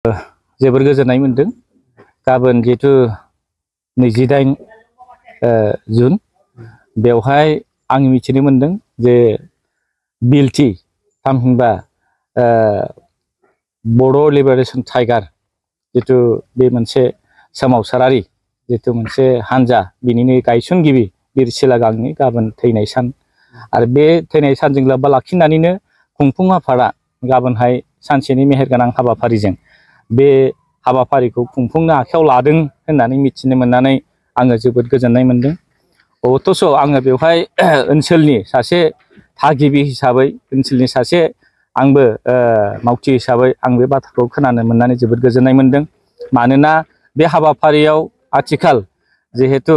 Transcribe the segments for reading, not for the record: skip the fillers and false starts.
जोबोर गोजोननाय मोनदों। गाबोन जिहेतु 28 जुन बेवहाय आं मिथिनो मोनदों जे बिएलटि थामहिनबा बड' लिबारेशन टाइगार जितु बे मोनसे सोमावसारारि जितु मोनसे हानजा बिनिनो गायसनगिरि बिर सिला गांनि गाबोन थैनाय सान आरो बे थैनाय सानजों लोब्बा लाखिनानैनो खुंफुं आफादा गाबोनहाय सानसेनि मेहेरगोनां हाबाफारिजों बे हाबाफारिखौ खुंफुंनो आखायाव लादों होननानै मिथिनो मोननानै आङो जोबोद गोजोननाय मोनदों। अथ'स' आङो बेवहाय ओनसोलनि सासे थागिबि हिसाबै ओनसोलनि सासे आंबो मावथि हिसाबै आं बे बाथ्राखौ खोनानो मोननानै जोबोद गोजोननाय मोनदों। मानोना बे हाबाफारियाव आथिखाल जिहेतु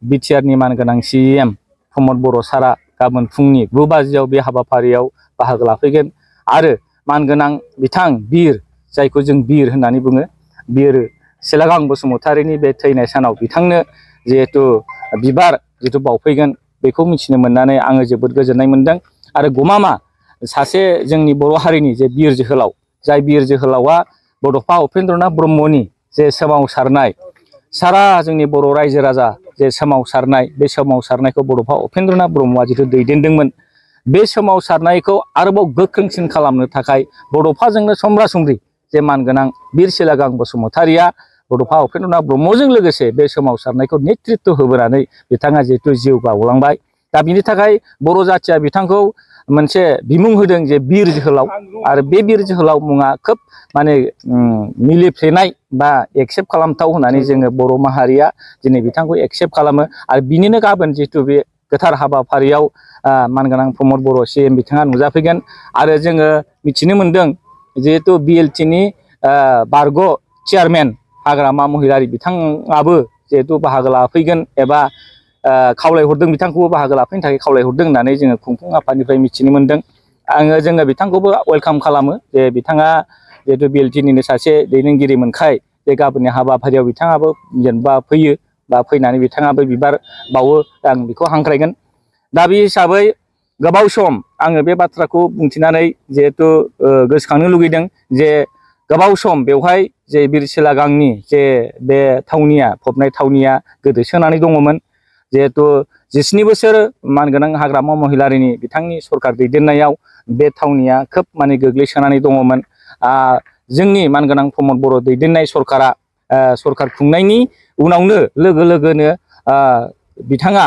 बिटिआरनि मानगोनां CEM प्रमद बर' सारा गाबोन फुंनि 9 बाजियाव बे हाबाफारियाव बाहागो लाफैगोन आरो मानगोनां बिथां बिर जायखौ जों बिर होननानै बुङो बिर सिलागां बसुमतारिनि बे थैनाय सानाव बिथांनो जिहेतु बिबार जितु बावफैगोन बेखौ मिथिनो मोननानै आङो जोबोद गोजोननाय मोनदों। आरो गमामा सासे जोंनि बर' हारिनि जे बिर जोहोलाव जाय बिर जोहोलावा बड'फा उपेन्द्रनाथ ब्रह्मनि जे सोमावसारनाय सारा जोंनि बर' रायजो राजा जे सोमावसारनाय बे सोमावसारनायखौ बड'फा उपेन्द्रनाथ ब्रह्मआ जितु दैदेनदोंमोन बे सोमावसारनायखौ आरोबाव गोख्रोंसिन खालामनो थाखाय बड'फाजोंनो समब्रा समब्रि जे मानगोनां बिर सिलागां बसुमतारिया बड'फा उपेन्द्रनाथ ब्रह्मजों लोगोसे बे सोमावसारनायखौ नेतृत्व होबोनानै बिथाङा जिहेतु जिउ बावलांबाय। दा बिनि थाखाय बर' जाथिया बिथांखौ मोनसे बिमुं होदों जे बिर जोहोलाव आरो बे बिर जोहोलाव मुङा खोब माने मिलिफ्लेनाय बा एक्सेप्ट खालामथाव होननानै जोङो बर' माहारिया दिनै बिथांखौ एक्सेप्ट खालामो आरो बिनिनो गाबोन जिहेतु बे गोथार हाबाफारियाव मानगोनां प्रमद बर' CEM बिथाङा नुजाफैगोन आरो जोङो मिथिनो मोनदों जिहेतु बिएलटिनि बारग' चेयारमेन हाग्रामा महिलारि बिथाङाबो जिहेतु बाहागो लाफैगोन एबा खावलायहरदों बिथांखौबो बाहागो लाफैनो थाखाय खावलायहरदों होननानै जोङो खुंफुं आफादनिफ्राय मिथिनो मोनदों। जोङो बिथांखौबो वेलकाम खालामो जे बिथाङा जिहेतु बिएलटिनिनो सासे दैदेनगिरि मोनखाय जे गाबोननि हाबाफारियाव बिथाङाबो जेनेबा फैयो बा फैनानै बिथाङाबो बिबार बावो आं बेखौ हांख्रायगोन। दा बे हिसाबै गोबाव सम आङो बे बाथ्राखौ बुंथिनानै जिहेतु गोसोखांनो लुगैदों जे गोबाव सम बेवहाय जे बिर सिलागांनि जे बे थावनिया फबनाय थावनिया गोदोसोनानै दङमोन। जिहेतु 17 बोसोर मानगोनां हाग्रामा महिलारिनि बिथांनि सरकार दैदेननायाव बे थावनिया खोब माने गोग्लैसोनानै दङमोन। जोंनि मानगोनां प्रमद बर' दैदेननाय सरकारा सरकार खुंनायनि उनावनो लोगो लोगोनो बिथाङा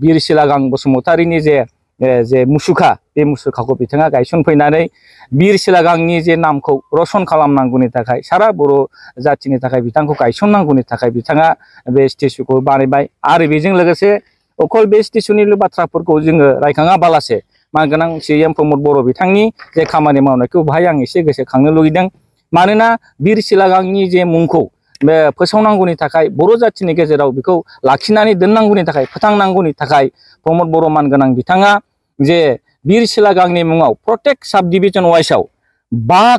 बिर सिलागां बसुमतारिनि जे मुसुखा बे मुसुखाखौ बिथाङा गायसनफैनानै बिर सिलागांनि जे नामखौ रसन खालामनांगौनि थाखाय सारा बर' जाथिनि थाखाय बिथांखौ गायसननांगौनि थाखाय बिथाङा बे स्टेचुखौ बानायबाय आरो बेजों लोगोसे अकल बे स्टेचुनिल' बाथ्राफोरखौ जोङो रायखाङाबालासे मानगोनां CEM प्रमद बर' बिथांनि जे खामानि मावनायखौ बेहाय आं एसे गोसोखांनो लुगैदों। मानोना बिर सिलागांनि जे मुंखौ बे फोसावनांगौनि थाखाय बर' जाथिनि गेजेराव बेखौ लाखिनानै दोननांगौनि थाखाय फोथांनांगौनि थाखाय प्रमद बर' मानगोनां बिथाङा जे बिर सिलागांनि मुङाव प्रटेक साब डिभिजन वाइसआव 5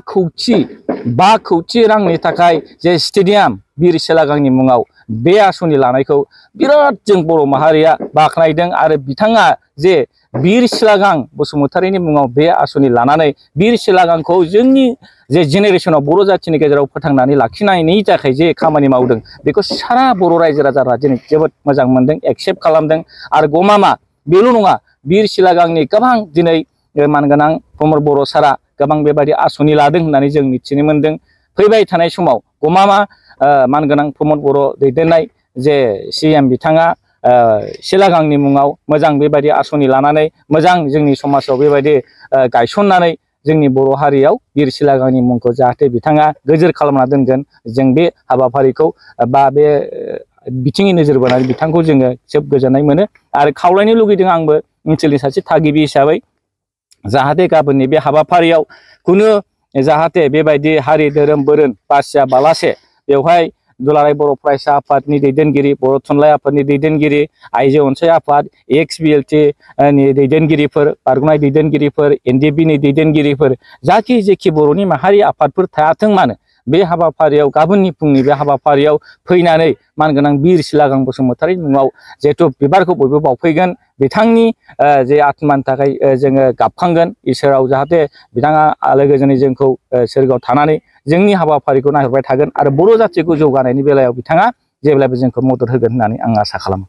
कौटि रांनि थाखाय जे स्टेडियाम बिर सिलागांनि मुङाव बे आसनि लानायखौ बिराद जों बर' माहारिया बाख्नायदों आरो बिथाङा जे बिर सिलागां बसुमतारिनि मुङाव बे आसनि लानानै बिर सिलागांखौ जोंनि जे जेनेरेसनाव बर' जाथिनि गेजेराव फोथांनानै लाखिनायनि थाखाय जे खामानि मावदों बेखौ सारा बर' रायजो राजाफ्रा दिनै जोबोद मोजां मोनदों एक्सेप्ट खालामदों। आरो गमामा बेल' नङा बिर सिलागांनि गोबां दिनै मानगोनां प्रमद बर' सारा गोबां बेबायदि आसनि लादों होननानै जों मिथिनो मोनदों। फैबाय थानाय समाव गमामा मानगोनां प्रमद बर' दैदेननाय जे CEM बिथाङा सिलागांनि मुङाव मोजां बेबायदि आसनि लानानै मोजां जोंनि समाजाव बेबायदि गायसननानै जोंनि बर' हारियाव बिर सिलागांनि मुंखौ जाहाथे बिथाङा गोजोर खालामना दोनगोन जों बे हाबाफारिखौ बा बे बिथिङै नोजोर बोनानै बिथांखौ जोङो जोबोद गोजोननाय मोनो आरो खावलायनो लुगैदों आंबो ओनसोलनि सासे थागिबि हिसाबै जाहाथे गाबोननि बे हाबाफारियाव खुनु जाहाथे बेबायदि हारि धोरोम बोरोन बासियाबालासे बेवहाय दुलाराय बर' फरायसा आफादनि दैदेनगिरि बर' थुनलाइ आफादनि दैदेनगिरि आइजो अनसाय आफाद XBLT नि दैदेनगिरिफोर बारग'नाय दैदेनगिरिफोर NDP नि दैदेनगिरिफोर जाखि जेखि बर'नि माहारि आफादफोर थायाथों मानो बे हाबाफारियाव गाबोननि फुंनि बे हाबाफारियाव फैनानै मानगोनां बिर सिलागां बसुमतारिनि मुङाव जिहेथु बिबारखौ बयबो बावफैगोन बिथांनि जे आत्मानि थाखाय जोङो गाबखांगोन इसोराव जाहाथे बिथाङा आलो गोजोनै जोंखौ सोरगोआव थानानै जोंनि हाबाफारिखौ नायहरबाय थागोन आरो बर' जाथिखौ जौगानायनि बेलायाव बिथाङा जेब्लाबो जोंखौ मदद होगोन होननानै आं आसा खालामो।